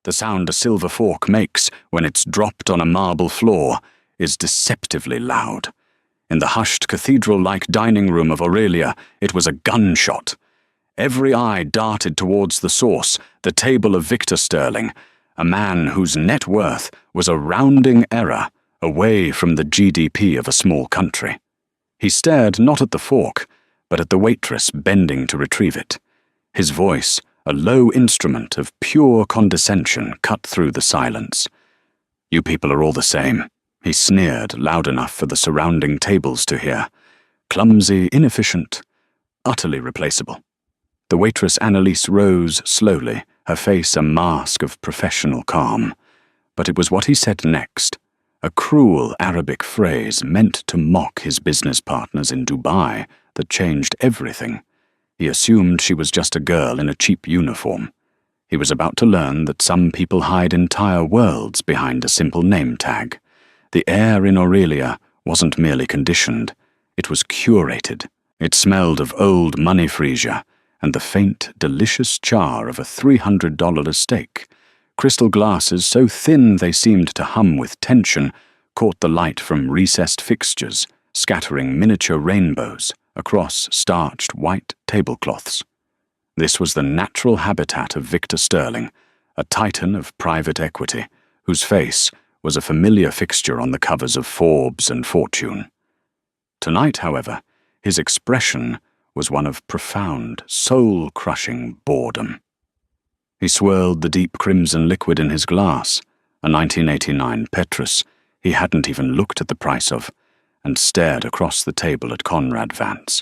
The sound a silver fork makes when it's dropped on a marble floor is deceptively loud. In the hushed cathedral-like dining room of Aurelia, it was a gunshot. Every eye darted towards the source, the table of Victor Sterling, a man whose net worth was a rounding error away from the GDP of a small country. He stared not at the fork, but at the waitress bending to retrieve it. His voice, a low instrument of pure condescension, cut through the silence. "You people are all the same," he sneered loud enough for the surrounding tables to hear. "Clumsy, inefficient, utterly replaceable." The waitress Annalise rose slowly, her face a mask of professional calm. But it was what he said next, a cruel Arabic phrase meant to mock his business partners in Dubai, that changed everything. He assumed she was just a girl in a cheap uniform. He was about to learn that some people hide entire worlds behind a simple name tag. The air in Aurelia wasn't merely conditioned, it was curated. It smelled of old money freesia and the faint, delicious char of a $300 steak. Crystal glasses so thin they seemed to hum with tension caught the light from recessed fixtures, scattering miniature rainbows across starched white tablecloths. This was the natural habitat of Victor Sterling, a titan of private equity, whose face was a familiar fixture on the covers of Forbes and Fortune. Tonight, however, his expression was one of profound, soul-crushing boredom. He swirled the deep crimson liquid in his glass, a 1989 Petrus he hadn't even looked at the price of, and stared across the table at Conrad Vance.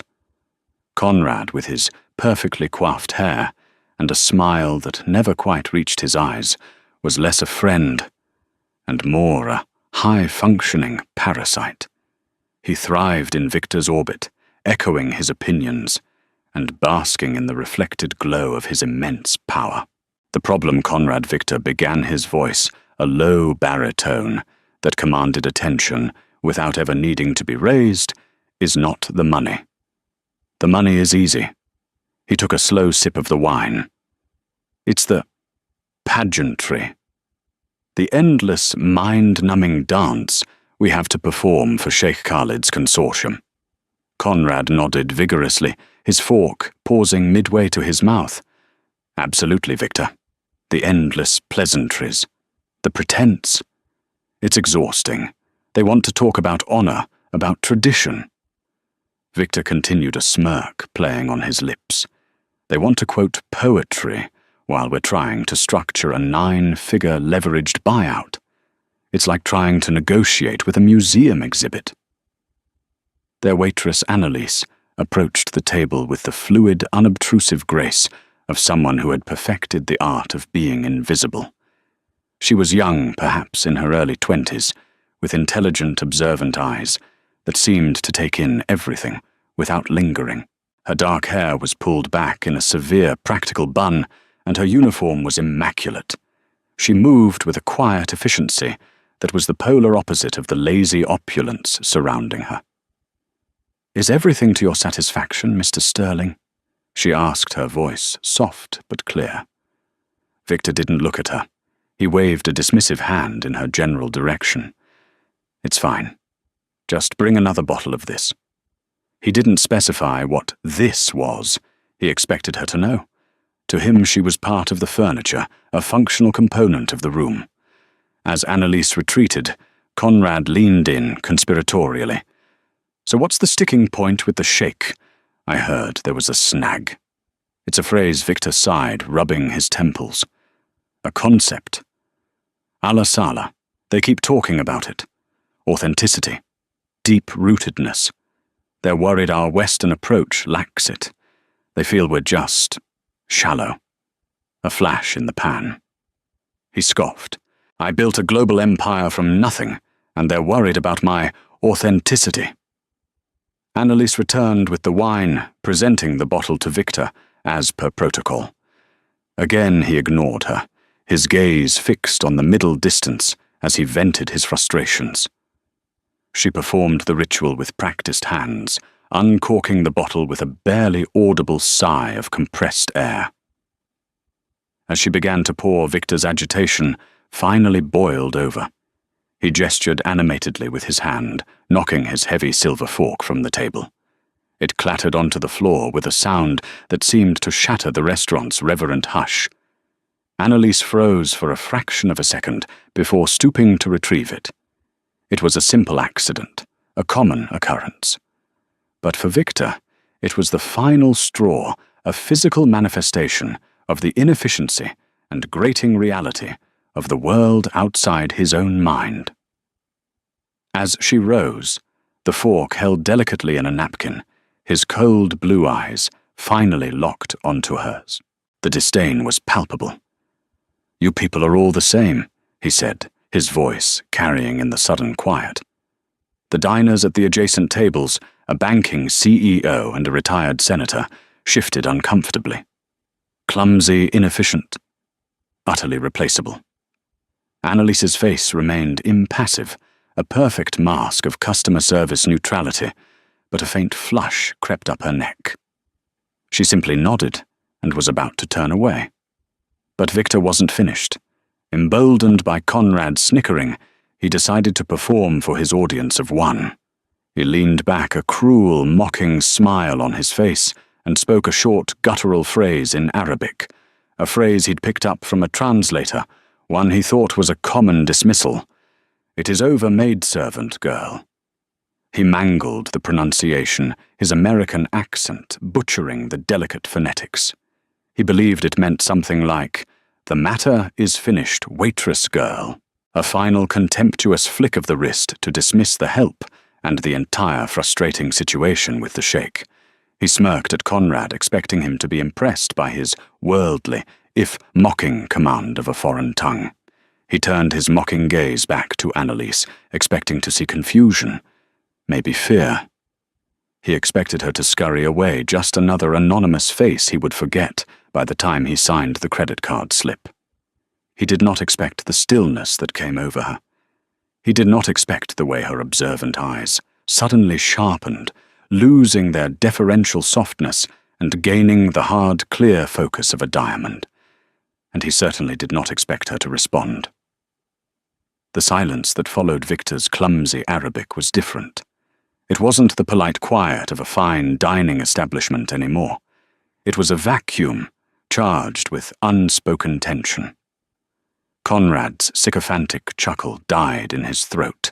Conrad, with his perfectly coiffed hair and a smile that never quite reached his eyes, was less a friend and more a high-functioning parasite. He thrived in Victor's orbit, echoing his opinions and basking in the reflected glow of his immense power. The problem, Conrad Victor began his voice, a low baritone that commanded attention without ever needing to be raised, is not the money. The money is easy. He took a slow sip of the wine. It's the pageantry, the endless mind-numbing dance we have to perform for Sheikh Khalid's consortium. Conrad nodded vigorously, his fork pausing midway to his mouth. Absolutely, Victor. The endless pleasantries. The pretense. It's exhausting. They want to talk about honor, about tradition. Victor continued a smirk playing on his lips. They want to quote poetry while we're trying to structure a 9-figure leveraged buyout. It's like trying to negotiate with a museum exhibit. Their waitress Annalise approached the table with the fluid, unobtrusive grace of someone who had perfected the art of being invisible. She was young, perhaps in her early 20s, with intelligent, observant eyes that seemed to take in everything without lingering. Her dark hair was pulled back in a severe, practical bun, and her uniform was immaculate. She moved with a quiet efficiency that was the polar opposite of the lazy opulence surrounding her. "Is everything to your satisfaction, Mr. Sterling?" she asked, her voice soft but clear. Victor didn't look at her. He waved a dismissive hand in her general direction. "It's fine. Just bring another bottle of this." He didn't specify what this was. He expected her to know. To him she was part of the furniture, a functional component of the room. As Annalise retreated, Conrad leaned in conspiratorially. "So what's the sticking point with the sheikh? I heard there was a snag." It's a phrase Victor sighed, rubbing his temples. A concept. Ala Sala. They keep talking about it. Authenticity. Deep-rootedness. They're worried our Western approach lacks it. They feel we're just shallow. A flash in the pan. He scoffed. "I built a global empire from nothing, and they're worried about my authenticity." Annalise returned with the wine, presenting the bottle to Victor, as per protocol. Again he ignored her, his gaze fixed on the middle distance as he vented his frustrations. She performed the ritual with practiced hands, uncorking the bottle with a barely audible sigh of compressed air. As she began to pour, Victor's agitation finally boiled over. He gestured animatedly with his hand, knocking his heavy silver fork from the table. It clattered onto the floor with a sound that seemed to shatter the restaurant's reverent hush. Annalise froze for a fraction of a second before stooping to retrieve it. It was a simple accident, a common occurrence. But for Victor, it was the final straw, a physical manifestation of the inefficiency and grating reality of the world outside his own mind. As she rose, the fork held delicately in a napkin, his cold blue eyes finally locked onto hers. The disdain was palpable. "You people are all the same," he said, his voice carrying in the sudden quiet. The diners at the adjacent tables, a banking CEO and a retired senator, shifted uncomfortably. Clumsy, inefficient, utterly replaceable. Annalise's face remained impassive, a perfect mask of customer service neutrality, but a faint flush crept up her neck. She simply nodded and was about to turn away. But Victor wasn't finished. Emboldened by Conrad's snickering, he decided to perform for his audience of one. He leaned back, a cruel, mocking smile on his face, and spoke a short, guttural phrase in Arabic, a phrase he'd picked up from a translator, one he thought was a common dismissal. "It is over, maidservant girl." He mangled the pronunciation, his American accent butchering the delicate phonetics. He believed it meant something like, "The matter is finished, waitress girl," a final contemptuous flick of the wrist to dismiss the help and the entire frustrating situation with the sheikh. He smirked at Conrad, expecting him to be impressed by his worldly, if mocking, command of a foreign tongue. He turned his mocking gaze back to Annalise, expecting to see confusion, maybe fear. He expected her to scurry away, just another anonymous face he would forget by the time he signed the credit card slip. He did not expect the stillness that came over her. He did not expect the way her observant eyes suddenly sharpened, losing their deferential softness and gaining the hard, clear focus of a diamond. And he certainly did not expect her to respond. The silence that followed Victor's clumsy Arabic was different. It wasn't the polite quiet of a fine dining establishment anymore. It was a vacuum charged with unspoken tension. Conrad's sycophantic chuckle died in his throat.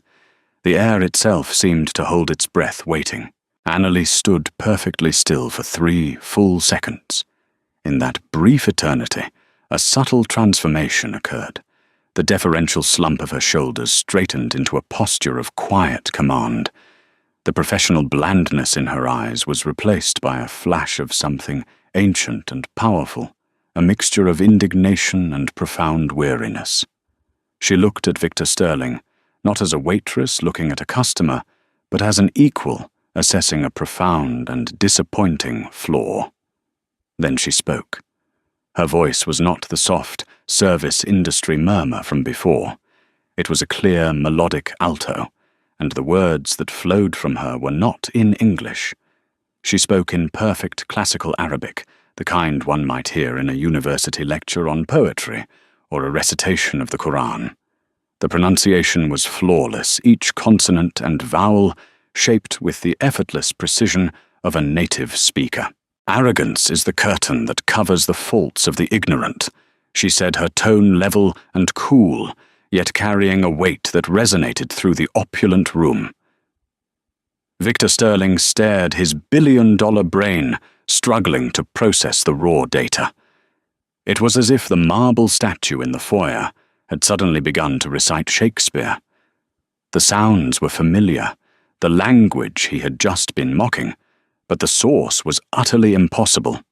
The air itself seemed to hold its breath, waiting. Annalise stood perfectly still for 3 full seconds. In that brief eternity, a subtle transformation occurred. The deferential slump of her shoulders straightened into a posture of quiet command. The professional blandness in her eyes was replaced by a flash of something ancient and powerful, a mixture of indignation and profound weariness. She looked at Victor Sterling, not as a waitress looking at a customer, but as an equal assessing a profound and disappointing flaw. Then she spoke. Her voice was not the soft, service industry murmur from before. It was a clear, melodic alto, and the words that flowed from her were not in English. She spoke in perfect classical Arabic, the kind one might hear in a university lecture on poetry or a recitation of the Quran. The pronunciation was flawless, each consonant and vowel shaped with the effortless precision of a native speaker. "Arrogance is the curtain that covers the faults of the ignorant," she said, her tone level and cool, yet carrying a weight that resonated through the opulent room. Victor Sterling stared, his billion-dollar brain struggling to process the raw data. It was as if the marble statue in the foyer had suddenly begun to recite Shakespeare. The sounds were familiar, the language he had just been mocking, but the source was utterly impossible.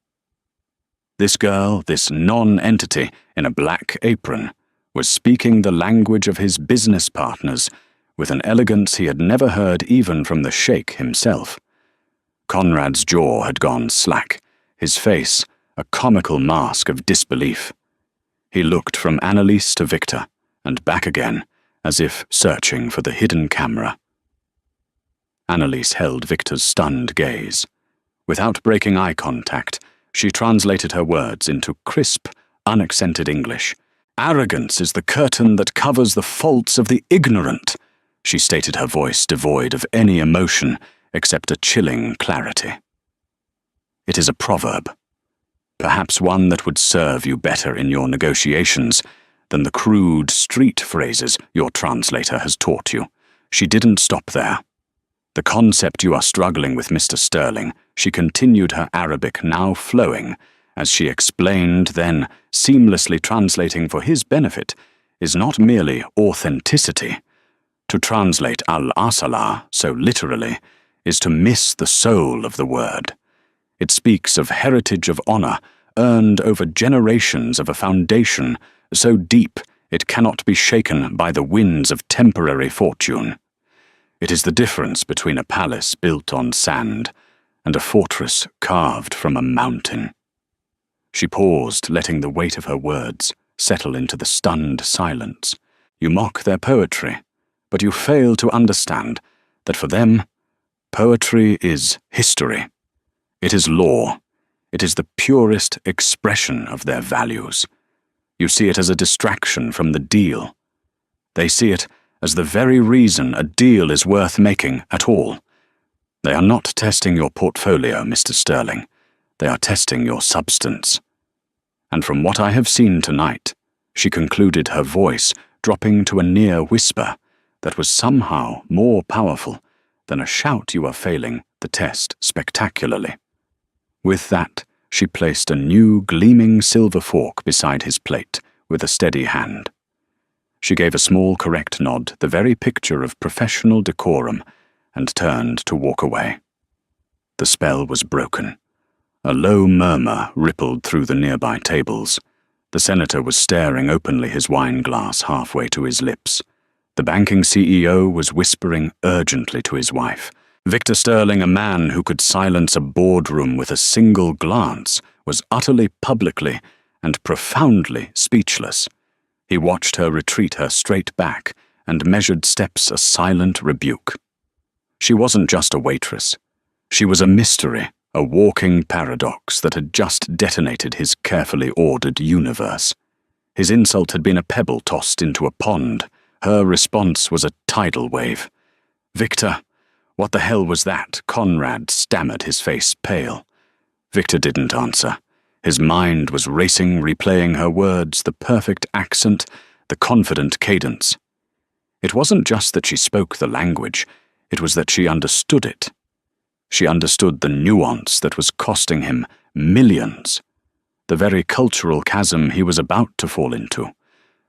This girl, this non-entity in a black apron, was speaking the language of his business partners with an elegance he had never heard even from the sheikh himself. Conrad's jaw had gone slack, his face a comical mask of disbelief. He looked from Annalise to Victor, and back again, as if searching for the hidden camera. Annalise held Victor's stunned gaze. Without breaking eye contact, she translated her words into crisp, unaccented English. "Arrogance is the curtain that covers the faults of the ignorant," she stated, her voice devoid of any emotion except a chilling clarity. It is a proverb, perhaps one that would serve you better in your negotiations than the crude street phrases your translator has taught you. She didn't stop there. "The concept you are struggling with, Mr. Sterling," she continued, her Arabic now flowing, as she explained, then seamlessly translating for his benefit, "is not merely authenticity. To translate al-asala so literally is to miss the soul of the word. It speaks of heritage of honor earned over generations of a foundation so deep it cannot be shaken by the winds of temporary fortune. It is the difference between a palace built on sand and a fortress carved from a mountain." She paused, letting the weight of her words settle into the stunned silence. "You mock their poetry, but you fail to understand that for them, poetry is history. It is law. It is the purest expression of their values. You see it as a distraction from the deal. They see it as the very reason a deal is worth making at all. They are not testing your portfolio, Mr. Sterling. They are testing your substance. And from what I have seen tonight," she concluded, her voice dropping to a near whisper that was somehow more powerful than a shout, "you are failing the test spectacularly." With that, she placed a new gleaming silver fork beside his plate with a steady hand. She gave a small correct nod, the very picture of professional decorum, and turned to walk away. The spell was broken. A low murmur rippled through the nearby tables. The senator was staring openly, his wine glass halfway to his lips. The banking CEO was whispering urgently to his wife. Victor Sterling, a man who could silence a boardroom with a single glance, was utterly, publicly, and profoundly speechless. He watched her retreat her straight back and measured steps, a silent rebuke. She wasn't just a waitress. She was a mystery, a walking paradox that had just detonated his carefully ordered universe. His insult had been a pebble tossed into a pond. Her response was a tidal wave. "Victor, what the hell was that?" Conrad stammered, his face pale. Victor didn't answer. His mind was racing, replaying her words, the perfect accent, the confident cadence. It wasn't just that she spoke the language, it was that she understood it. She understood the nuance that was costing him millions, the very cultural chasm he was about to fall into.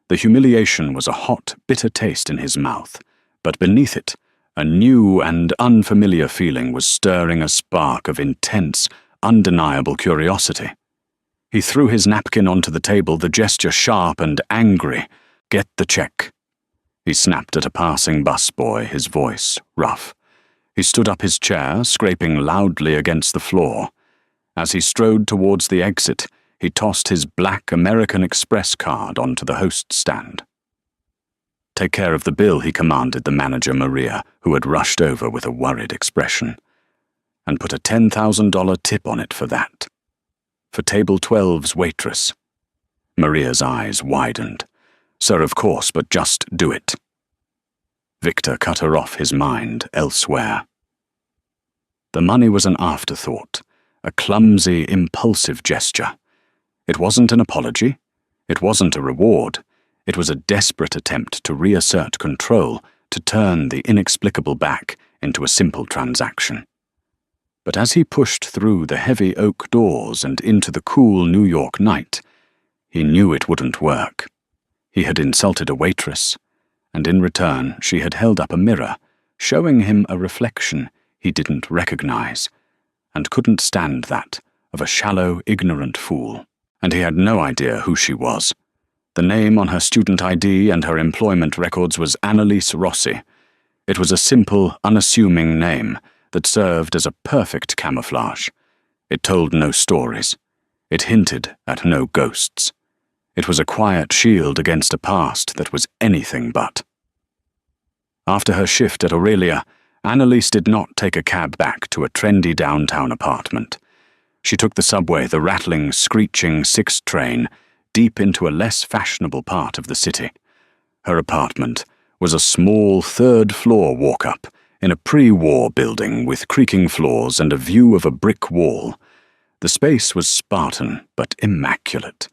The humiliation was a hot, bitter taste in his mouth, but beneath it, a new and unfamiliar feeling was stirring, a spark of intense, undeniable curiosity. He threw his napkin onto the table, the gesture sharp and angry. "Get the check." He snapped at a passing busboy, his voice rough. He stood up his chair, scraping loudly against the floor. As he strode towards the exit, he tossed his black American Express card onto the host stand. "Take care of the bill," he commanded the manager, Maria, who had rushed over with a worried expression. "And put a $10,000 tip on it for that. For table 12's waitress." Maria's eyes widened. "Sir, of course, but just do it." Victor cut her off, his mind elsewhere. The money was an afterthought, a clumsy, impulsive gesture. It wasn't an apology. It wasn't a reward. It was a desperate attempt to reassert control, to turn the inexplicable back into a simple transaction. But as he pushed through the heavy oak doors and into the cool New York night, he knew it wouldn't work. He had insulted a waitress, and in return she had held up a mirror, showing him a reflection he didn't recognize, and couldn't stand that of a shallow, ignorant fool. And he had no idea who she was. The name on her student ID and her employment records was Annalise Rossi. It was a simple, unassuming name that served as a perfect camouflage. It told no stories. It hinted at no ghosts. It was a quiet shield against a past that was anything but. After her shift at Aurelia, Annalise did not take a cab back to a trendy downtown apartment. She took the subway, the rattling, screeching 6 train, deep into a less fashionable part of the city. Her apartment was a small third-floor walk-up in a pre-war building with creaking floors and a view of a brick wall. The space was Spartan but immaculate.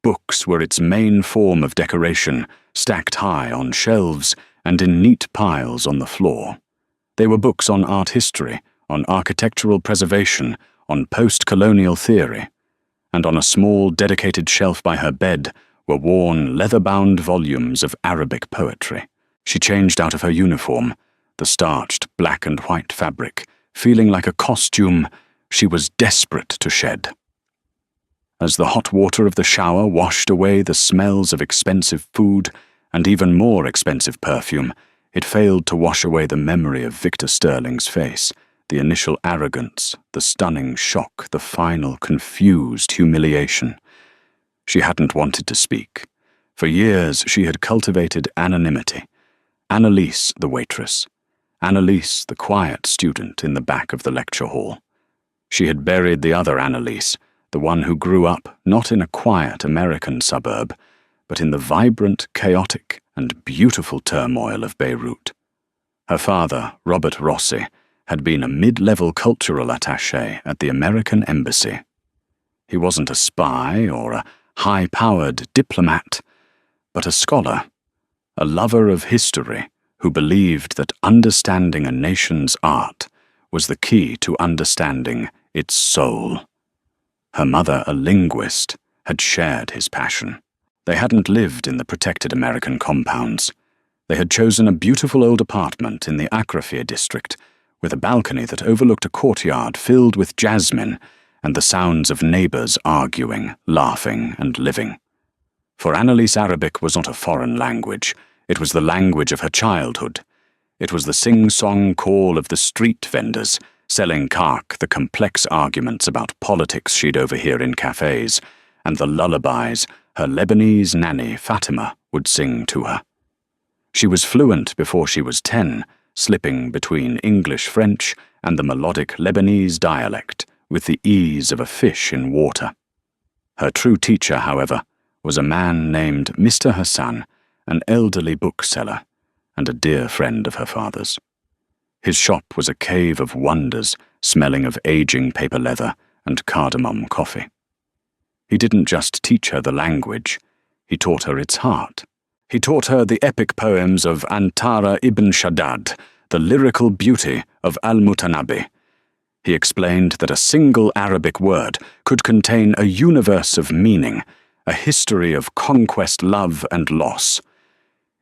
Books were its main form of decoration, stacked high on shelves and in neat piles on the floor. They were books on art history, on architectural preservation, on post-colonial theory. And on a small dedicated shelf by her bed were worn leather-bound volumes of Arabic poetry. She changed out of her uniform, the starched black and white fabric, feeling like a costume she was desperate to shed. As the hot water of the shower washed away the smells of expensive food and even more expensive perfume, it failed to wash away the memory of Victor Sterling's face, the initial arrogance, the stunning shock, the final confused humiliation. She hadn't wanted to speak. For years she had cultivated anonymity. Annalise, the waitress. Annalise, the quiet student in the back of the lecture hall. She had buried the other Annalise, the one who grew up not in a quiet American suburb, but in the vibrant, chaotic, and beautiful turmoil of Beirut. Her father, Robert Rossi, had been a mid-level cultural attaché at the American Embassy. He wasn't a spy or a high-powered diplomat, but a scholar, a lover of history who believed that understanding a nation's art was the key to understanding its soul. Her mother, a linguist, had shared his passion. They hadn't lived in the protected American compounds. They had chosen a beautiful old apartment in the Akrafir district, with a balcony that overlooked a courtyard filled with jasmine and the sounds of neighbors arguing, laughing, and living. For Annalise, Arabic was not a foreign language. It was the language of her childhood. It was the sing-song call of the street vendors, selling Kark the complex arguments about politics she'd overhear in cafes, and the lullabies her Lebanese nanny, Fatima, would sing to her. She was fluent before she was 10, slipping between English-French and the melodic Lebanese dialect with the ease of a fish in water. Her true teacher, however, was a man named Mr. Hassan, an elderly bookseller, and a dear friend of her father's. His shop was a cave of wonders, smelling of aging paper leather and cardamom coffee. He didn't just teach her the language, he taught her its heart. He taught her the epic poems of Antara ibn Shaddad, the lyrical beauty of Al-Mutanabbi. He explained that a single Arabic word could contain a universe of meaning, a history of conquest, love, and loss.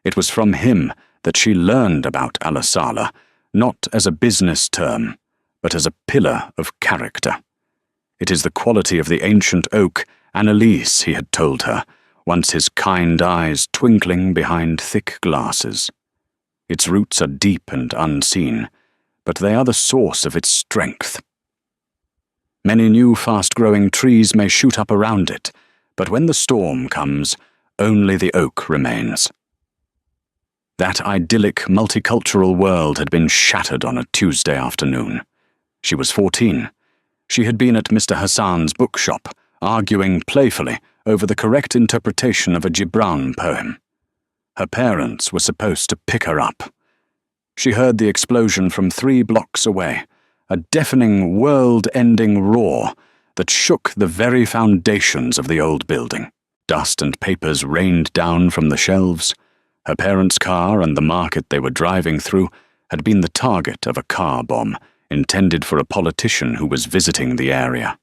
It was from him that she learned about al-asala, not as a business term, but as a pillar of character. It is the quality of the ancient oak, Annalise, he had told her, once his kind eyes twinkling behind thick glasses. Its roots are deep and unseen, but they are the source of its strength. Many new fast-growing trees may shoot up around it, but when the storm comes, only the oak remains. That idyllic, multicultural world had been shattered on a Tuesday afternoon. She was 14. She had been at Mr. Hassan's bookshop, arguing playfully over the correct interpretation of a Gibran poem. Her parents were supposed to pick her up. She heard the explosion from 3 blocks away, a deafening, world-ending roar that shook the very foundations of the old building. Dust and papers rained down from the shelves. Her parents' car and the market they were driving through had been the target of a car bomb intended for a politician who was visiting the area.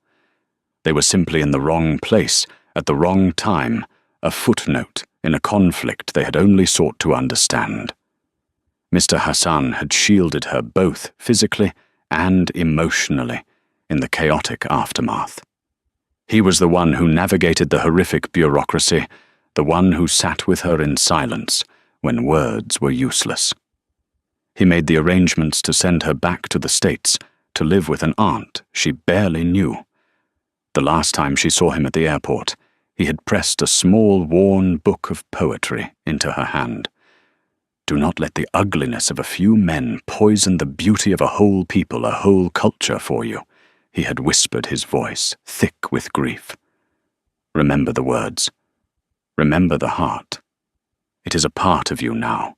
They were simply in the wrong place, at the wrong time, a footnote in a conflict they had only sought to understand. Mr. Hassan had shielded her both physically and emotionally in the chaotic aftermath. He was the one who navigated the horrific bureaucracy, the one who sat with her in silence when words were useless. He made the arrangements to send her back to the States to live with an aunt she barely knew. The last time she saw him at the airport, he had pressed a small, worn book of poetry into her hand. Do not let the ugliness of a few men poison the beauty of a whole people, a whole culture for you, he had whispered, his voice thick with grief. Remember the words. Remember the heart. It is a part of you now.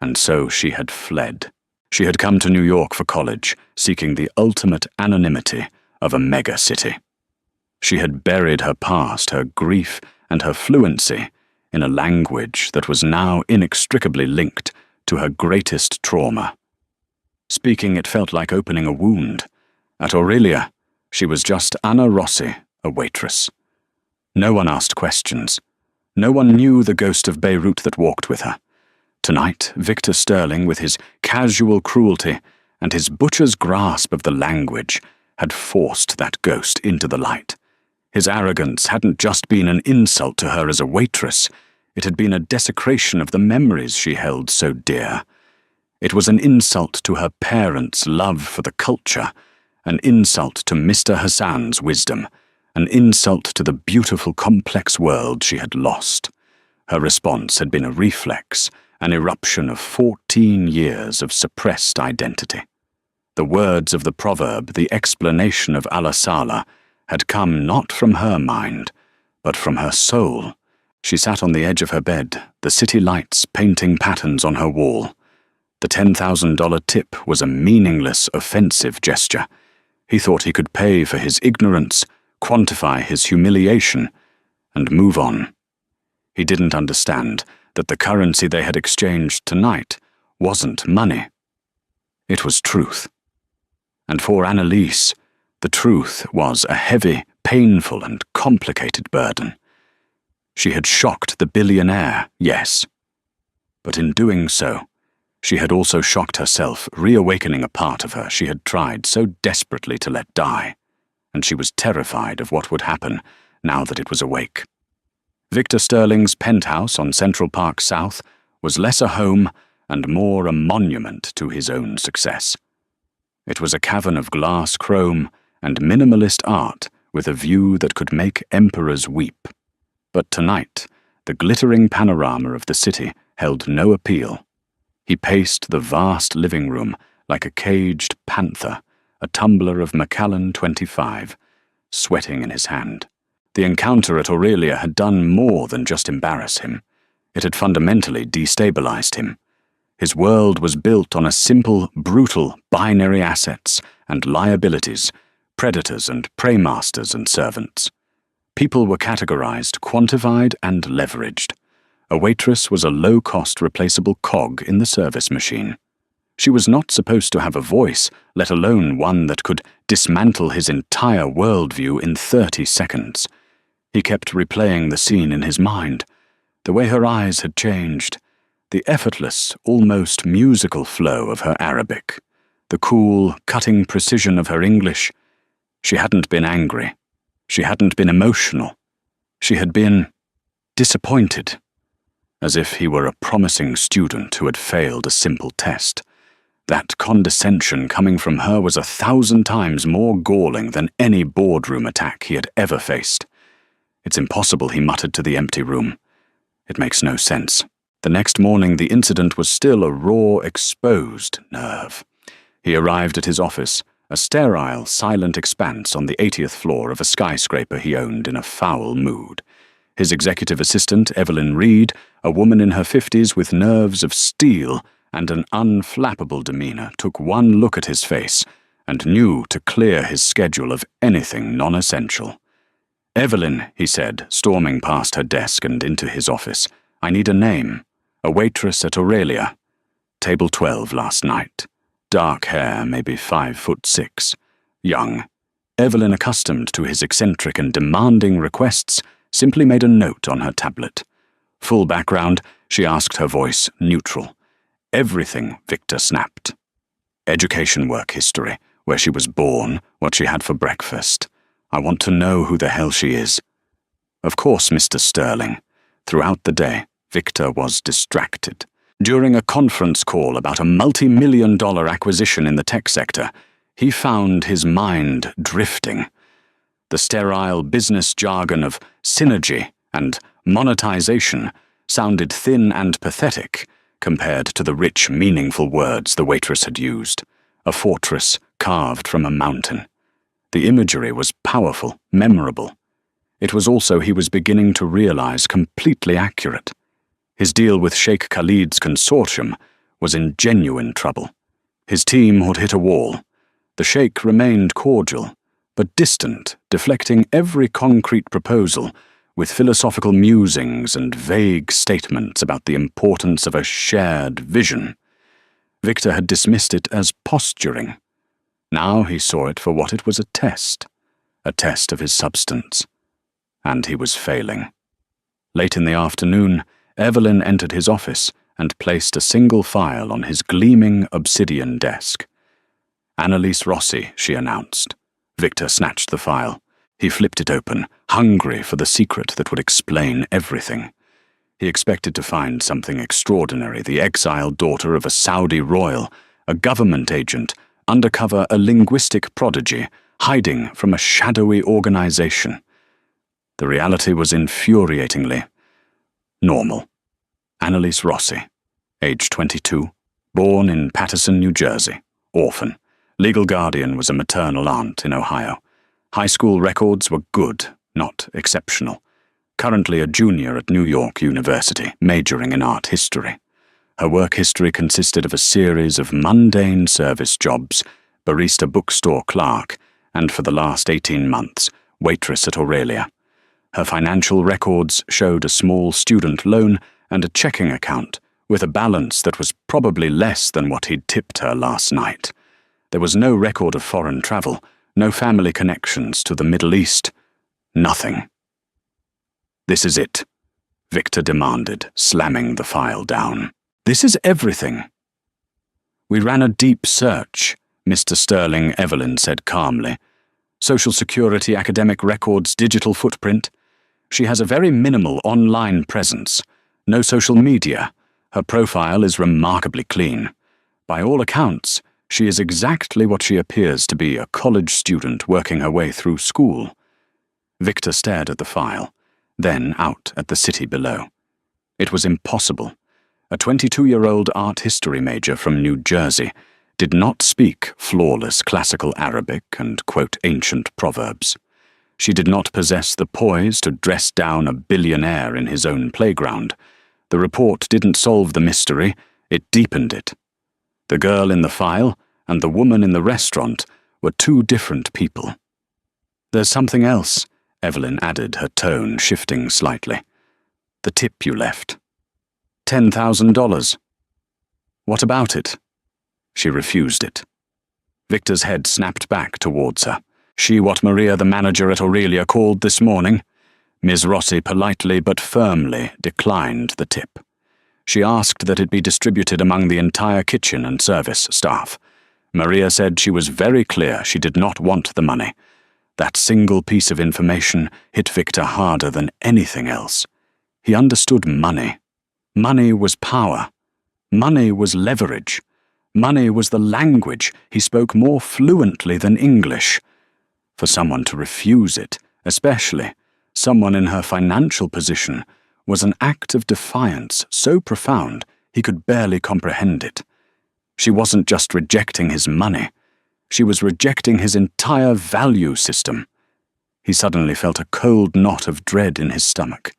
And so she had fled. She had come to New York for college, seeking the ultimate anonymity of a mega-city. She had buried her past, her grief, and her fluency in a language that was now inextricably linked to her greatest trauma. Speaking, it felt like opening a wound. At Aurelia, she was just Anna Rossi, a waitress. No one asked questions. No one knew the ghost of Beirut that walked with her. Tonight, Victor Sterling, with his casual cruelty and his butcher's grasp of the language, had forced that ghost into the light. His arrogance hadn't just been an insult to her as a waitress. It had been a desecration of the memories she held so dear. It was an insult to her parents' love for the culture, an insult to Mr. Hassan's wisdom, an insult to the beautiful, complex world she had lost. Her response had been a reflex, an eruption of 14 years of suppressed identity. The words of the proverb, the explanation of Allah Saleh, had come not from her mind, but from her soul. She sat on the edge of her bed, the city lights painting patterns on her wall. The $10,000 tip was a meaningless, offensive gesture. He thought he could pay for his ignorance, quantify his humiliation, and move on. He didn't understand that the currency they had exchanged tonight wasn't money. It was truth. And for Annalise, the truth was a heavy, painful, and complicated burden. She had shocked the billionaire, yes. But in doing so, she had also shocked herself, reawakening a part of her she had tried so desperately to let die, and she was terrified of what would happen now that it was awake. Victor Sterling's penthouse on Central Park South was less a home and more a monument to his own success. It was a cavern of glass chrome and minimalist art with a view that could make emperors weep. But tonight, the glittering panorama of the city held no appeal. He paced the vast living room like a caged panther, a tumbler of Macallan 25, sweating in his hand. The encounter at Aurelia had done more than just embarrass him. It had fundamentally destabilized him. His world was built on a simple, brutal binary assets and liabilities, predators and preymasters and servants. People were categorized, quantified, and leveraged. A waitress was a low-cost replaceable cog in the service machine. She was not supposed to have a voice, let alone one that could dismantle his entire worldview in 30 seconds. He kept replaying the scene in his mind. The way her eyes had changed, the effortless, almost musical flow of her Arabic, the cool, cutting precision of her English. She hadn't been angry. She hadn't been emotional. She had been disappointed, as if he were a promising student who had failed a simple test. That condescension coming from her was 1,000 times more galling than any boardroom attack he had ever faced. "It's impossible," he muttered to the empty room. "It makes no sense." The next morning, the incident was still a raw, exposed nerve. He arrived at his office, a sterile, silent expanse on the 80th floor of a skyscraper he owned, in a foul mood. His executive assistant, Evelyn Reed, a woman in her 50s with nerves of steel and an unflappable demeanor, took one look at his face and knew to clear his schedule of anything non-essential. "Evelyn," he said, storming past her desk and into his office, "I need a name. A waitress at Aurelia. Table 12 last night. Dark hair, maybe 5'6". Young." Evelyn, accustomed to his eccentric and demanding requests, simply made a note on her tablet. Full background, she asked, her voice neutral. "Everything," Victor snapped. "Education, work history, where she was born, what she had for breakfast. I want to know who the hell she is." Of course, Mr. Sterling. Throughout the day, Victor was distracted. During a conference call about a multi-million-dollar acquisition in the tech sector, he found his mind drifting. The sterile business jargon of synergy and monetization sounded thin and pathetic compared to the rich, meaningful words the waitress had used. A fortress carved from a mountain. The imagery was powerful, memorable. It was also, he was beginning to realize, completely accurate. His deal with Sheikh Khalid's consortium was in genuine trouble. His team had hit a wall. The sheikh remained cordial, but distant, deflecting every concrete proposal with philosophical musings and vague statements about the importance of a shared vision. Victor had dismissed it as posturing. Now he saw it for what it was, a test of his substance. And he was failing. Late in the afternoon, Evelyn entered his office and placed a single file on his gleaming obsidian desk. "Annalise Rossi," she announced. Victor snatched the file. He flipped it open, hungry for the secret that would explain everything. He expected to find something extraordinary: the exiled daughter of a Saudi royal, a government agent, undercover, a linguistic prodigy, hiding from a shadowy organization. The reality was infuriatingly normal. Annalise Rossi, age 22, born in Paterson, New Jersey, orphan. Legal guardian was a maternal aunt in Ohio. High school records were good, not exceptional. Currently a junior at New York University, majoring in art history. Her work history consisted of a series of mundane service jobs: barista bookstore clerk, and for the last 18 months, waitress at Aurelia. Her financial records showed a small student loan and a checking account, with a balance that was probably less than what he'd tipped her last night. There was no record of foreign travel, no family connections to the Middle East. Nothing. "This is it," Victor demanded, slamming the file down. "This is everything." "We ran a deep search," Mr. Sterling, Evelyn said calmly. "Social Security, academic records, digital footprint. She has a very minimal online presence. No social media. Her profile is remarkably clean. By all accounts, she is exactly what she appears to be, a college student working her way through school." Victor stared at the file, then out at the city below. It was impossible. A 22-year-old art history major from New Jersey did not speak flawless classical Arabic and quote ancient proverbs. She did not possess the poise to dress down a billionaire in his own playground. The report didn't solve the mystery, it deepened it. The girl in the file and the woman in the restaurant were two different people. "There's something else," Evelyn added, her tone shifting slightly. "The tip you left. $10,000. What about it?" She refused it. Victor's head snapped back towards her. "She what Maria, the manager at Aurelia, called this morning?" Ms. Rossi politely but firmly declined the tip. She asked that it be distributed among the entire kitchen and service staff. Maria said she was very clear she did not want the money. That single piece of information hit Victor harder than anything else. He understood money. Money was power. Money was leverage. Money was the language he spoke more fluently than English. For someone to refuse it, especially someone in her financial position, was an act of defiance so profound he could barely comprehend it. She wasn't just rejecting his money. She was rejecting his entire value system. He suddenly felt a cold knot of dread in his stomach.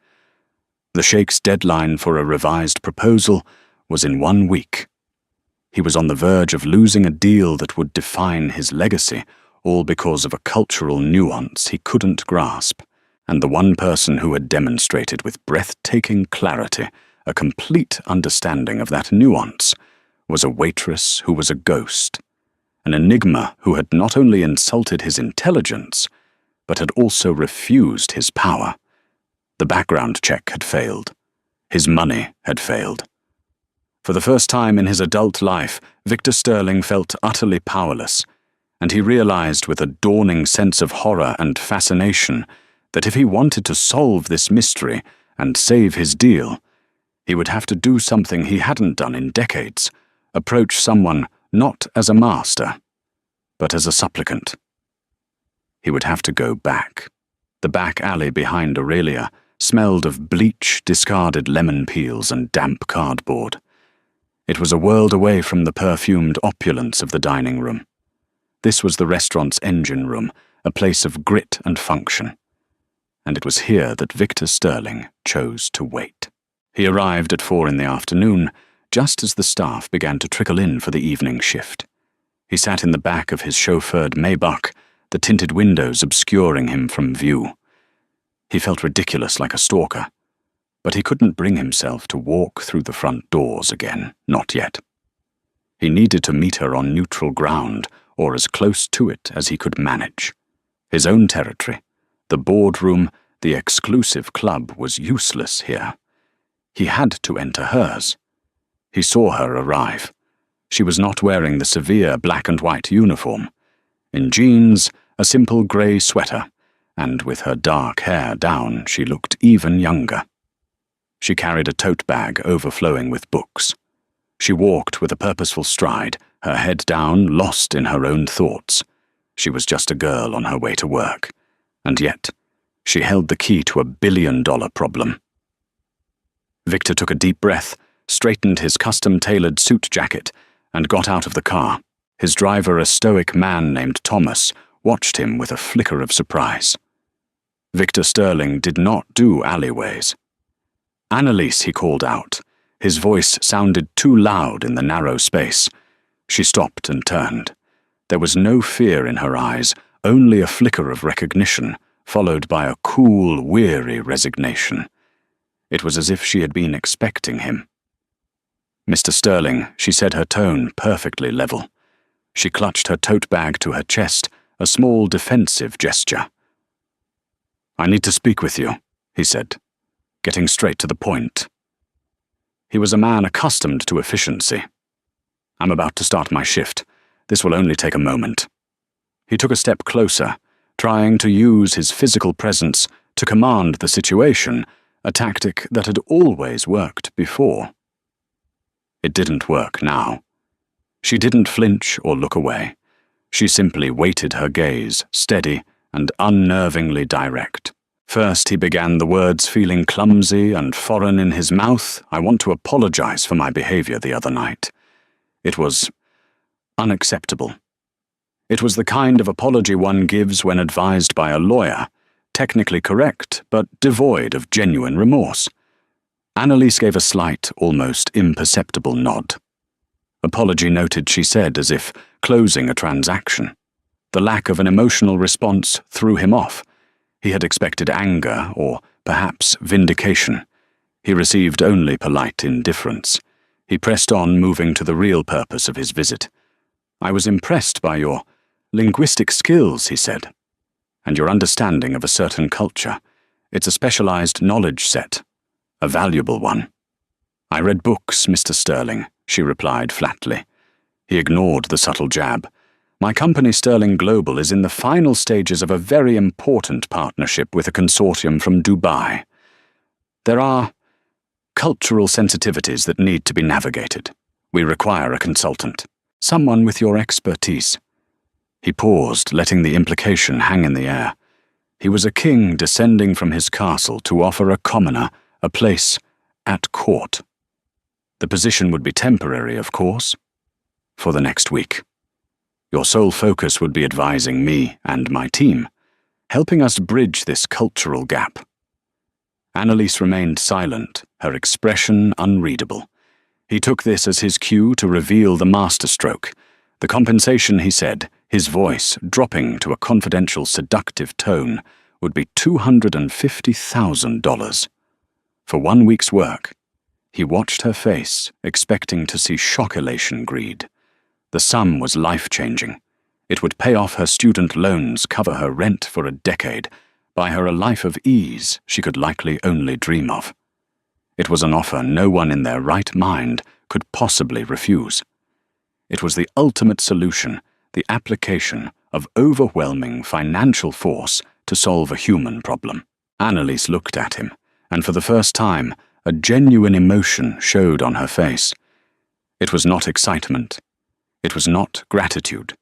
The sheikh's deadline for a revised proposal was in 1 week. He was on the verge of losing a deal that would define his legacy, all because of a cultural nuance he couldn't grasp, and the one person who had demonstrated with breathtaking clarity a complete understanding of that nuance was a waitress who was a ghost, an enigma who had not only insulted his intelligence, but had also refused his power. The background check had failed. His money had failed. For the first time in his adult life, Victor Sterling felt utterly powerless, and he realized with a dawning sense of horror and fascination that if he wanted to solve this mystery and save his deal, he would have to do something he hadn't done in decades, approach someone not as a master, but as a supplicant. He would have to go back. The back alley behind Aurelia smelled of bleach, discarded lemon peels, and damp cardboard. It was a world away from the perfumed opulence of the dining room. This was the restaurant's engine room, a place of grit and function. and it was here that Victor Sterling chose to wait. He arrived at 4 in the afternoon, just as the staff began to trickle in for the evening shift. He sat in the back of his chauffeured Maybach, the tinted windows obscuring him from view. He felt ridiculous like a stalker, but he couldn't bring himself to walk through the front doors again, not yet. He needed to meet her on neutral ground, or as close to it as he could manage. His own territory, the boardroom, the exclusive club was useless here. He had to enter hers. He saw her arrive. She was not wearing the severe black and white uniform. In jeans, a simple grey sweater, and with her dark hair down, she looked even younger. She carried a tote bag overflowing with books. She walked with a purposeful stride, her head down, lost in her own thoughts. She was just a girl on her way to work, and yet she held the key to a billion-dollar problem. Victor took a deep breath, straightened his custom-tailored suit jacket, and got out of the car. His driver, a stoic man named Thomas, watched him with a flicker of surprise. Victor Sterling did not do alleyways. "Annalise," he called out. His voice sounded too loud in the narrow space. She stopped and turned. There was no fear in her eyes, only a flicker of recognition, followed by a cool, weary resignation. It was as if she had been expecting him. "Mr. Sterling," she said, her tone perfectly level. She clutched her tote bag to her chest, a small defensive gesture. "I need to speak with you," he said, getting straight to the point. He was a man accustomed to efficiency. "I'm about to start my shift. This will only take a moment." He took a step closer, trying to use his physical presence to command the situation, a tactic that had always worked before. It didn't work now. She didn't flinch or look away. She simply weighted her gaze, steady and unnervingly direct. First he began, the words feeling clumsy and foreign in his mouth. "I want to apologize for my behavior the other night. It was unacceptable." It was the kind of apology one gives when advised by a lawyer, technically correct, but devoid of genuine remorse. Annalise gave a slight, almost imperceptible nod. "Apology noted," she said, as if closing a transaction. The lack of an emotional response threw him off. He had expected anger, or perhaps vindication. He received only polite indifference. He pressed on, moving to the real purpose of his visit. "I was impressed by your linguistic skills," he said, "and your understanding of a certain culture. It's a specialized knowledge set, a valuable one." "I read books, Mr. Sterling," she replied flatly. He ignored the subtle jab. "My company, Sterling Global, is in the final stages of a very important partnership with a consortium from Dubai. There are cultural sensitivities that need to be navigated. We require a consultant, someone with your expertise." He paused, letting the implication hang in the air. He was a king descending from his castle to offer a commoner a place at court. The position would be temporary, of course, for the next week. Your sole focus would be advising me and my team, helping us bridge this cultural gap. Annalise remained silent, her expression unreadable. He took this as his cue to reveal the masterstroke. The compensation, he said, his voice dropping to a confidential, seductive tone, would be $250,000. For 1 week's work. He watched her face, expecting to see shock-elation greed. The sum was life-changing. It would pay off her student loans, cover her rent for a decade, buy her a life of ease she could likely only dream of. It was an offer no one in their right mind could possibly refuse. It was the ultimate solution, the application of overwhelming financial force to solve a human problem. Annalise looked at him, and for the first time, a genuine emotion showed on her face. It was not excitement. It was not gratitude.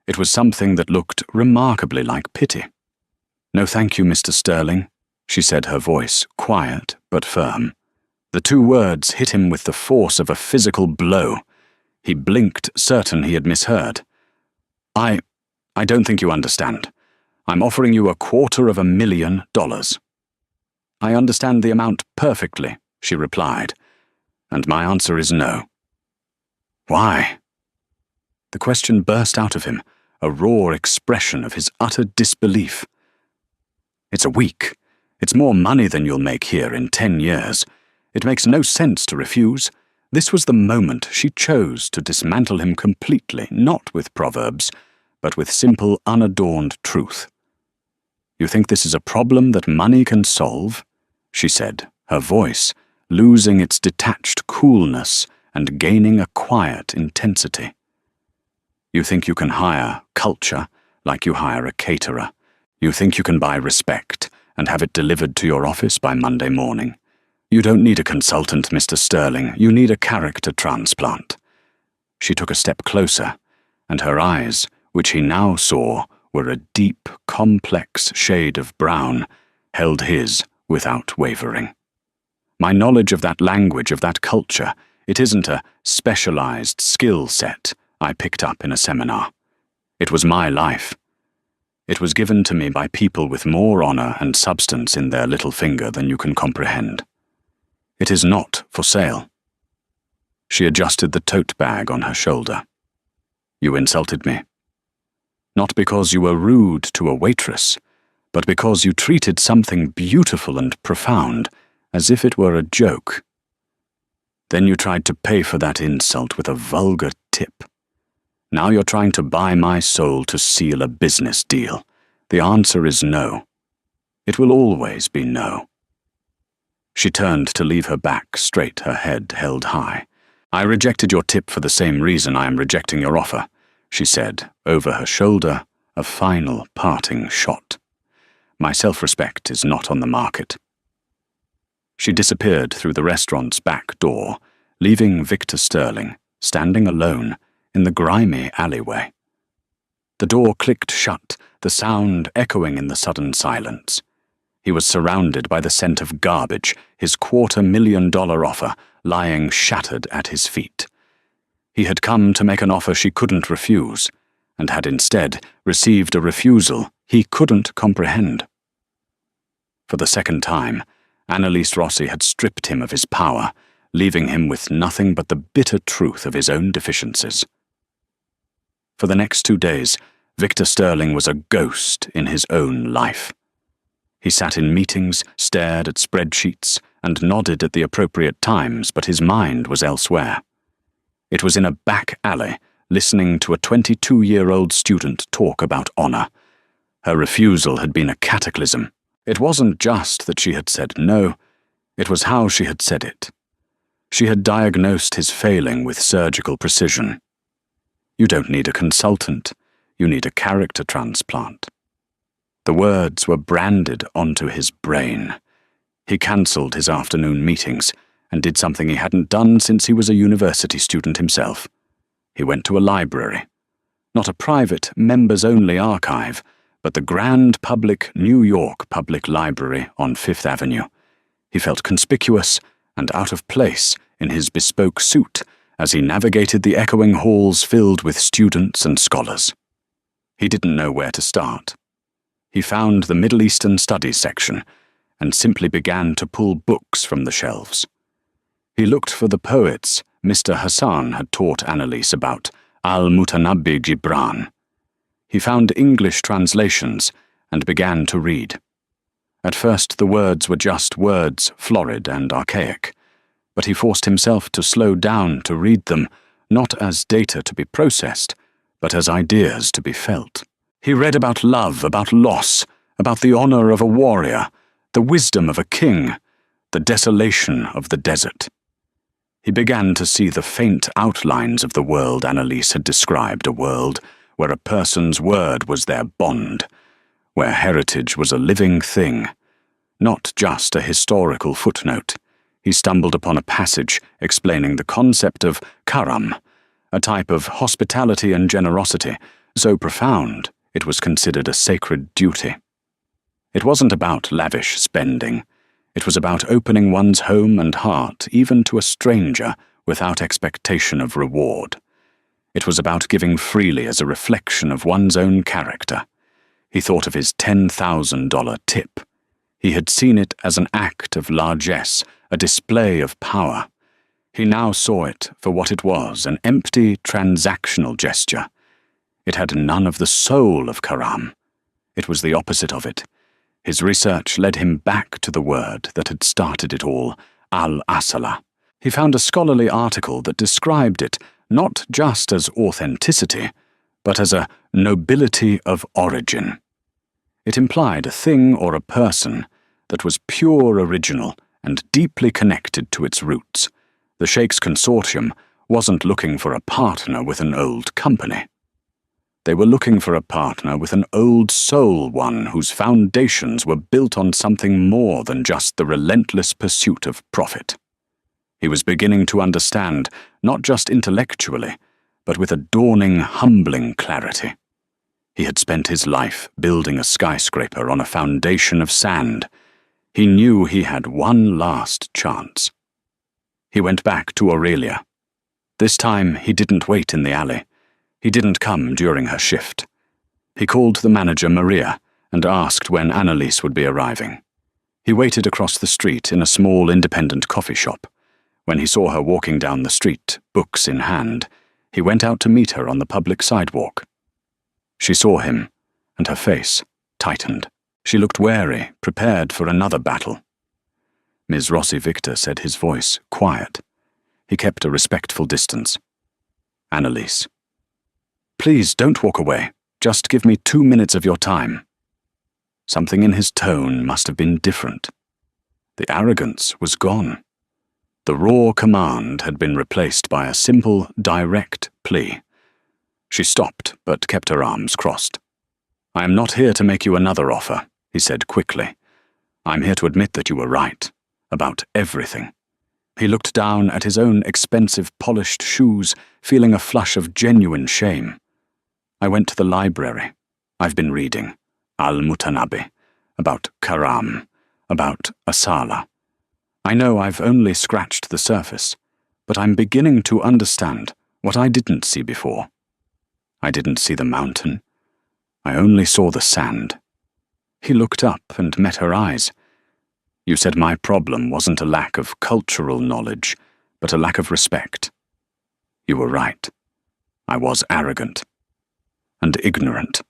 It was something that looked remarkably like pity. "No thank you, Mr. Sterling," she said, her voice quiet but firm. The 2 words hit him with the force of a physical blow. He blinked, certain he had misheard. I don't think you understand. I'm offering you $250,000. I understand the amount perfectly, she replied, and my answer is no. Why? The question burst out of him, a raw expression of his utter disbelief. It's a week. It's more money than you'll make here in 10 years. It makes no sense to refuse. This was the moment she chose to dismantle him completely, not with proverbs, but with simple, unadorned truth. You think this is a problem that money can solve? She said, her voice losing its detached coolness and gaining a quiet intensity. You think you can hire culture like you hire a caterer. You think you can buy respect and have it delivered to your office by Monday morning. You don't need a consultant, Mr. Sterling. You need a character transplant. She took a step closer, and her eyes, which he now saw, were a deep, complex shade of brown, held his without wavering. My knowledge of that language, of that culture, it isn't a specialized skill set I picked up in a seminar. It was my life. It was given to me by people with more honor and substance in their little finger than you can comprehend. It is not for sale. She adjusted the tote bag on her shoulder. You insulted me. Not because you were rude to a waitress, but because you treated something beautiful and profound as if it were a joke. Then you tried to pay for that insult with a vulgar tip. Now you're trying to buy my soul to seal a business deal. The answer is no. It will always be no. She turned to leave her back straight, her head held high. I rejected your tip for the same reason I am rejecting your offer, she said, over her shoulder, a final parting shot. My self-respect is not on the market. She disappeared through the restaurant's back door, leaving Victor Sterling standing alone in the grimy alleyway. The door clicked shut, the sound echoing in the sudden silence. He was surrounded by the scent of garbage, his $250,000 offer lying shattered at his feet. He had come to make an offer she couldn't refuse, and had instead received a refusal he couldn't comprehend. For the second time, Annalise Rossi had stripped him of his power, leaving him with nothing but the bitter truth of his own deficiencies. For the next 2 days, Victor Sterling was a ghost in his own life. He sat in meetings, stared at spreadsheets, and nodded at the appropriate times, but his mind was elsewhere. It was in a back alley, listening to a 22-year-old student talk about honor. Her refusal had been a cataclysm. It wasn't just that she had said no, it was how she had said it. She had diagnosed his failing with surgical precision. You don't need a consultant, you need a character transplant. The words were branded onto his brain. He cancelled his afternoon meetings and did something he hadn't done since he was a university student himself. He went to a library. Not a private, members-only archive, but the grand public New York Public Library on Fifth Avenue. He felt conspicuous and out of place in his bespoke suit as he navigated the echoing halls filled with students and scholars. He didn't know where to start. He found the Middle Eastern Studies section and simply began to pull books from the shelves. He looked for the poets Mr. Hassan had taught Annalise about, Al-Mutanabbi Gibran. He found English translations and began to read. At first the words were just words, florid and archaic, but he forced himself to slow down to read them, not as data to be processed, but as ideas to be felt. He read about love, about loss, about the honor of a warrior, the wisdom of a king, the desolation of the desert. He began to see the faint outlines of the world Annalise had described, a world where a person's word was their bond, where heritage was a living thing, not just a historical footnote. He stumbled upon a passage explaining the concept of karam, a type of hospitality and generosity so profound it was considered a sacred duty. It wasn't about lavish spending. It was about opening one's home and heart even to a stranger without expectation of reward. It was about giving freely as a reflection of one's own character. He thought of his $10,000 tip. He had seen it as an act of largesse, a display of power. He now saw it for what it was, an empty, transactional gesture. It had none of the soul of Karam. It was the opposite of it. His research led him back to the word that had started it all, al-asala. He found a scholarly article that described it not just as authenticity, but as a nobility of origin. It implied a thing or a person that was pure original and deeply connected to its roots. The Sheikh's consortium wasn't looking for a partner with an old company. They were looking for a partner with an old soul, one whose foundations were built on something more than just the relentless pursuit of profit. He was beginning to understand, not just intellectually, but with a dawning, humbling clarity. He had spent his life building a skyscraper on a foundation of sand. He knew he had one last chance. He went back to Aurelia. This time he didn't wait in the alley. He didn't come during her shift. He called the manager, Maria, and asked when Annalise would be arriving. He waited across the street in a small independent coffee shop. When he saw her walking down the street, books in hand, he went out to meet her on the public sidewalk. She saw him, and her face tightened. She looked wary, prepared for another battle. Ms. Rossi Victor said, his voice quiet. He kept a respectful distance. Annalise. Please don't walk away. Just give me 2 minutes of your time. Something in his tone must have been different. The arrogance was gone. The raw command had been replaced by a simple, direct plea. She stopped, but kept her arms crossed. I am not here to make you another offer, he said quickly. I'm here to admit that you were right, about everything. He looked down at his own expensive, polished shoes, feeling a flush of genuine shame. I went to the library. I've been reading Al-Mutanabi, about Karam, about Asala. I know I've only scratched the surface, but I'm beginning to understand what I didn't see before. I didn't see the mountain. I only saw the sand. He looked up and met her eyes. You said my problem wasn't a lack of cultural knowledge, but a lack of respect. You were right. I was arrogant. And ignorant.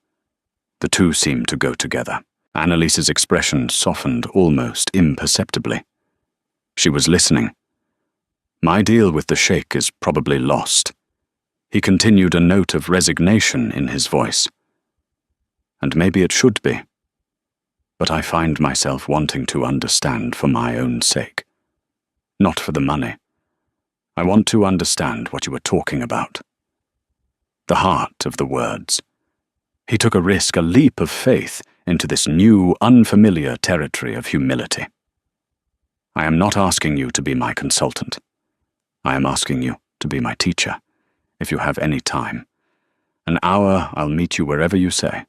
The two seemed to go together. Annalise's expression softened almost imperceptibly. She was listening. My deal with the Sheikh is probably lost. He continued, a note of resignation in his voice. And maybe it should be. But I find myself wanting to understand for my own sake. Not for the money. I want to understand what you were talking about. The heart of the words. He took a risk, a leap of faith into this new, unfamiliar territory of humility. I am not asking you to be my consultant. I am asking you to be my teacher, if you have any time. An hour, I'll meet you wherever you say.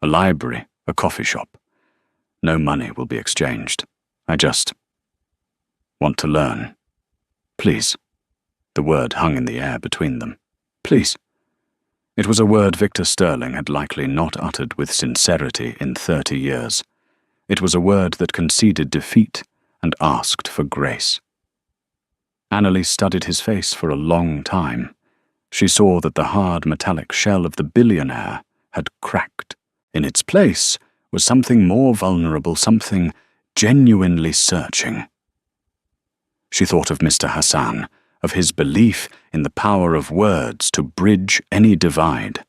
A library, a coffee shop. No money will be exchanged. I just want to learn. Please. The word hung in the air between them. Please. It was a word Victor Sterling had likely not uttered with sincerity in 30 years. It was a word that conceded defeat and asked for grace. Annalise studied his face for a long time. She saw that the hard metallic shell of the billionaire had cracked. In its place was something more vulnerable, something genuinely searching. She thought of Mr. Hassan, of his belief in the power of words to bridge any divide.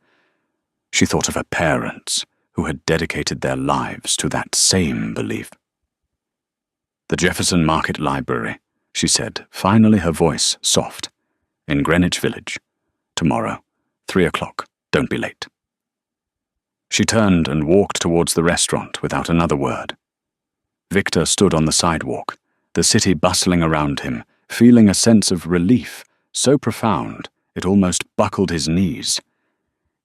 She thought of her parents, who had dedicated their lives to that same belief. The Jefferson Market Library, she said, finally her voice soft. In Greenwich Village. Tomorrow, 3 o'clock. Don't be late. She turned and walked towards the restaurant without another word. Victor stood on the sidewalk, the city bustling around him, feeling a sense of relief so profound it almost buckled his knees.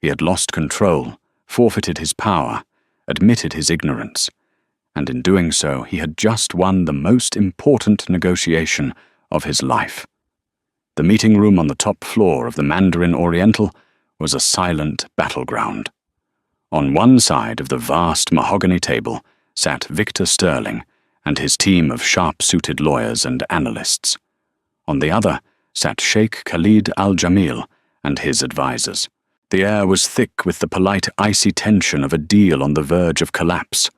He had lost control, forfeited his power, admitted his ignorance, and in doing so he had just won the most important negotiation of his life. The meeting room on the top floor of the Mandarin Oriental was a silent battleground. On one side of the vast mahogany table sat Victor Sterling, and his team of sharp-suited lawyers and analysts. On the other sat Sheikh Khalid al-Jamil and his advisors. The air was thick with the polite, icy tension of a deal on the verge of collapse.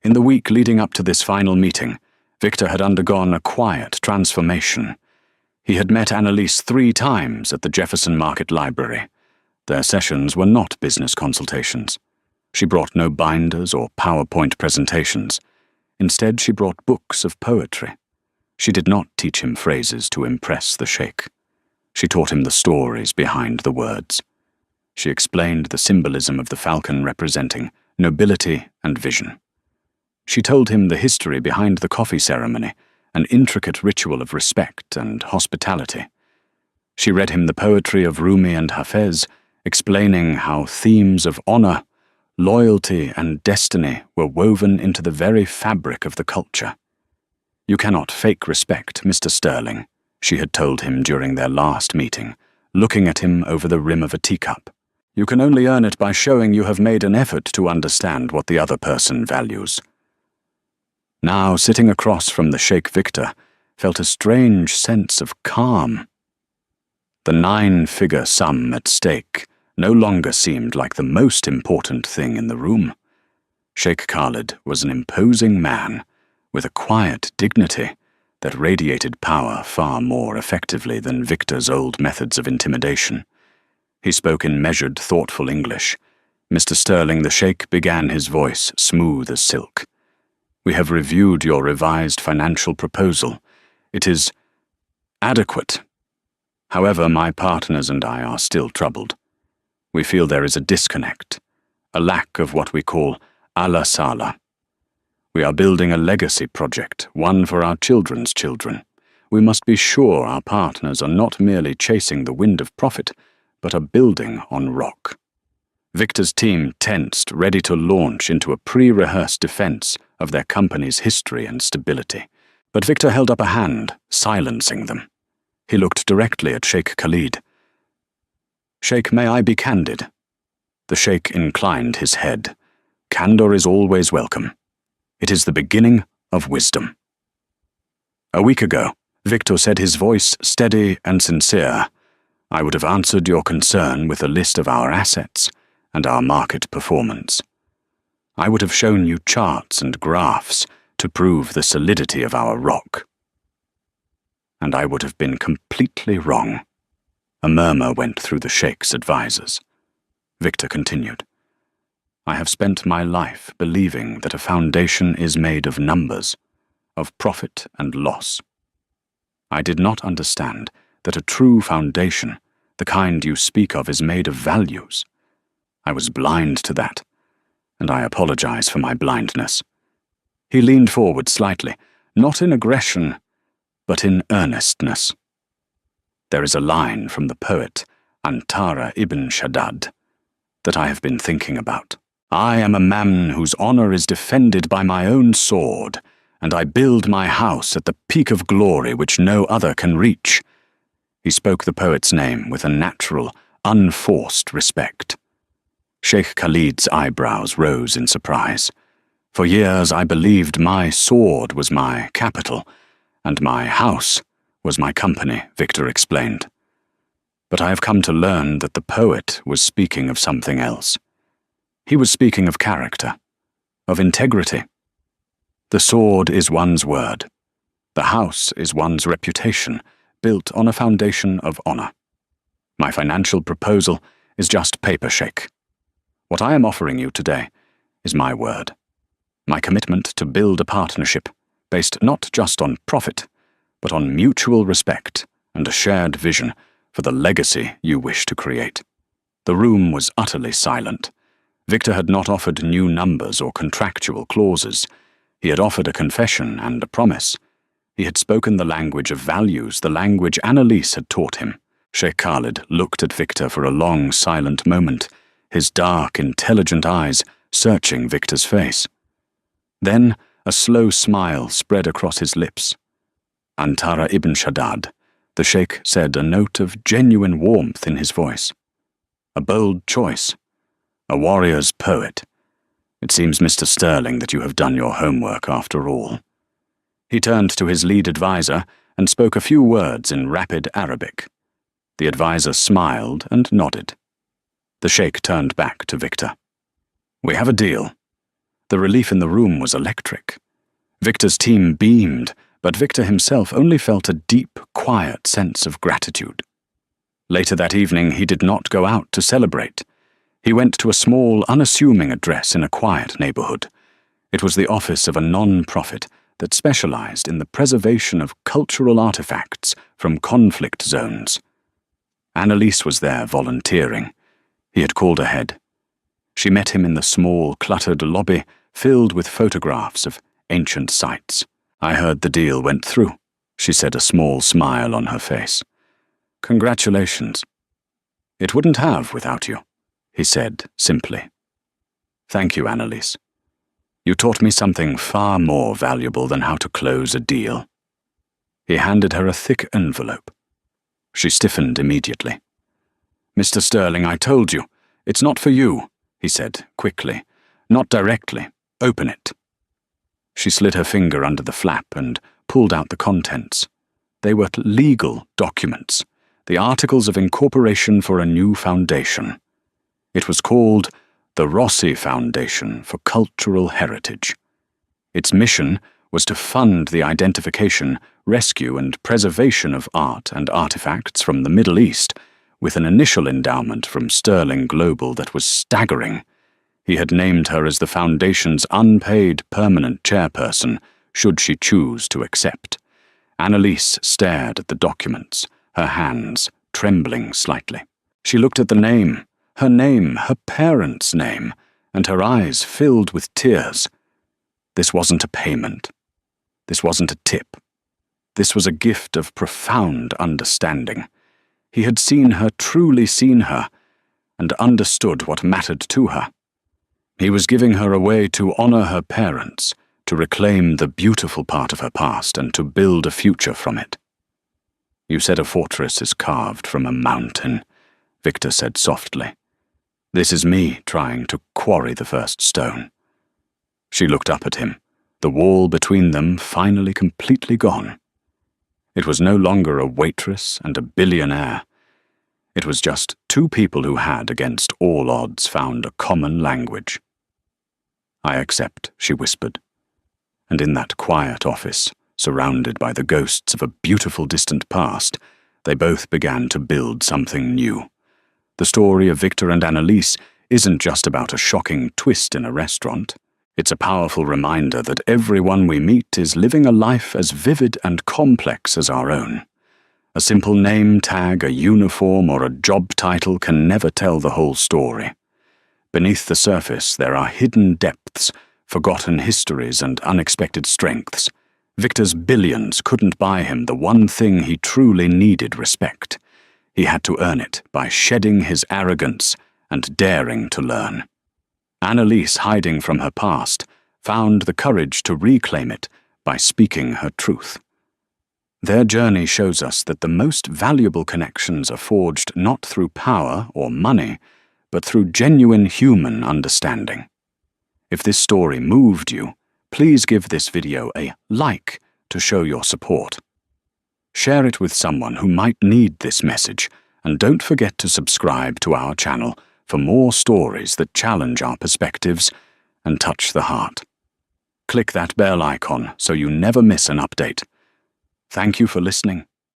In the week leading up to this final meeting, Victor had undergone a quiet transformation. He had met Annalise 3 times at the Jefferson Market Library. Their sessions were not business consultations. She brought no binders or PowerPoint presentations. Instead, she brought books of poetry. She did not teach him phrases to impress the sheikh. She taught him the stories behind the words. She explained the symbolism of the falcon representing nobility and vision. She told him the history behind the coffee ceremony, an intricate ritual of respect and hospitality. She read him the poetry of Rumi and Hafez, explaining how themes of honor, loyalty, and destiny were woven into the very fabric of the culture. "You cannot fake respect, Mr. Sterling," she had told him during their last meeting, looking at him over the rim of a teacup. "You can only earn it by showing you have made an effort to understand what the other person values." Now, sitting across from the Sheikh, Victor felt a strange sense of calm. The 9-figure sum at stake no longer seemed like the most important thing in the room. Sheikh Khalid was an imposing man, with a quiet dignity that radiated power far more effectively than Victor's old methods of intimidation. He spoke in measured, thoughtful English. Mr. Sterling, the sheikh, began, his voice smooth as silk. "We have reviewed your revised financial proposal. It is adequate. However, my partners and I are still troubled. We feel there is a disconnect, a lack of what we call ala sala. We are building a legacy project, one for our children's children. We must be sure our partners are not merely chasing the wind of profit, but are building on rock." Victor's team tensed, ready to launch into a pre-rehearsed defense of their company's history and stability. But Victor held up a hand, silencing them. He looked directly at Sheikh Khalid. "Sheikh, may I be candid?" The sheikh inclined his head. "Candor is always welcome. It is the beginning of wisdom." "A week ago," Victor said, his voice steady and sincere, "I would have answered your concern with a list of our assets and our market performance. I would have shown you charts and graphs to prove the solidity of our rock. And I would have been completely wrong." A murmur went through the sheikh's advisors. Victor continued, "I have spent my life believing that a foundation is made of numbers, of profit and loss. I did not understand that a true foundation, the kind you speak of, is made of values. I was blind to that, and I apologize for my blindness." He leaned forward slightly, not in aggression, but in earnestness. "There is a line from the poet Antara ibn Shaddad that I have been thinking about. I am a man whose honor is defended by my own sword, and I build my house at the peak of glory which no other can reach." He spoke the poet's name with a natural, unforced respect. Sheikh Khalid's eyebrows rose in surprise. "For years I believed my sword was my capital, and my house was my company," Victor explained. "But I have come to learn that the poet was speaking of something else. He was speaking of character, of integrity. The sword is one's word. The house is one's reputation, built on a foundation of honor. My financial proposal is just paper, Sheikh. What I am offering you today is my word, my commitment to build a partnership based not just on profit, but on mutual respect and a shared vision for the legacy you wish to create." The room was utterly silent. Victor had not offered new numbers or contractual clauses. He had offered a confession and a promise. He had spoken the language of values, the language Annalise had taught him. Sheikh Khalid looked at Victor for a long, silent moment, his dark, intelligent eyes searching Victor's face. Then a slow smile spread across his lips. "Antara ibn Shaddad," the sheikh said, a note of genuine warmth in his voice. "A bold choice. A warrior's poet. It seems, Mr. Sterling, that you have done your homework after all." He turned to his lead advisor and spoke a few words in rapid Arabic. The advisor smiled and nodded. The sheikh turned back to Victor. "We have a deal." The relief in the room was electric. Victor's team beamed, but Victor himself only felt a deep, quiet sense of gratitude. Later that evening, he did not go out to celebrate. He went to a small, unassuming address in a quiet neighborhood. It was the office of a non-profit that specialized in the preservation of cultural artifacts from conflict zones. Annalise was there volunteering. He had called ahead. She met him in the small, cluttered lobby filled with photographs of ancient sites. "I heard the deal went through," she said, a small smile on her face. "Congratulations." "It wouldn't have without you," he said simply. "Thank you, Annalise. You taught me something far more valuable than how to close a deal." He handed her a thick envelope. She stiffened immediately. "Mr. Sterling, I told you. It's not for you," he said quickly. "Not directly. Open it." She slid her finger under the flap and pulled out the contents. They were legal documents, the Articles of Incorporation for a new foundation. It was called the Rossi Foundation for Cultural Heritage. Its mission was to fund the identification, rescue, and preservation of art and artifacts from the Middle East, with an initial endowment from Sterling Global that was staggering. He had named her as the Foundation's unpaid permanent chairperson, should she choose to accept. Annalise stared at the documents, her hands trembling slightly. She looked at the name, her parents' name, and her eyes filled with tears. This wasn't a payment. This wasn't a tip. This was a gift of profound understanding. He had seen her, truly seen her, and understood what mattered to her. He was giving her a way to honor her parents, to reclaim the beautiful part of her past, and to build a future from it. "You said a fortress is carved from a mountain," Victor said softly. "This is me trying to quarry the first stone." She looked up at him, the wall between them finally completely gone. It was no longer a waitress and a billionaire. It was just two people who had, against all odds, found a common language. "I accept," she whispered. And in that quiet office, surrounded by the ghosts of a beautiful distant past, they both began to build something new. The story of Victor and Annalise isn't just about a shocking twist in a restaurant. It's a powerful reminder that everyone we meet is living a life as vivid and complex as our own. A simple name tag, a uniform, or a job title can never tell the whole story. Beneath the surface, there are hidden depths, forgotten histories, and unexpected strengths. Victor's billions couldn't buy him the one thing he truly needed: respect. He had to earn it by shedding his arrogance and daring to learn. Annalise, hiding from her past, found the courage to reclaim it by speaking her truth. Their journey shows us that the most valuable connections are forged not through power or money, but through genuine human understanding. If this story moved you, please give this video a like to show your support. Share it with someone who might need this message, and don't forget to subscribe to our channel for more stories that challenge our perspectives and touch the heart. Click that bell icon so you never miss an update. Thank you for listening.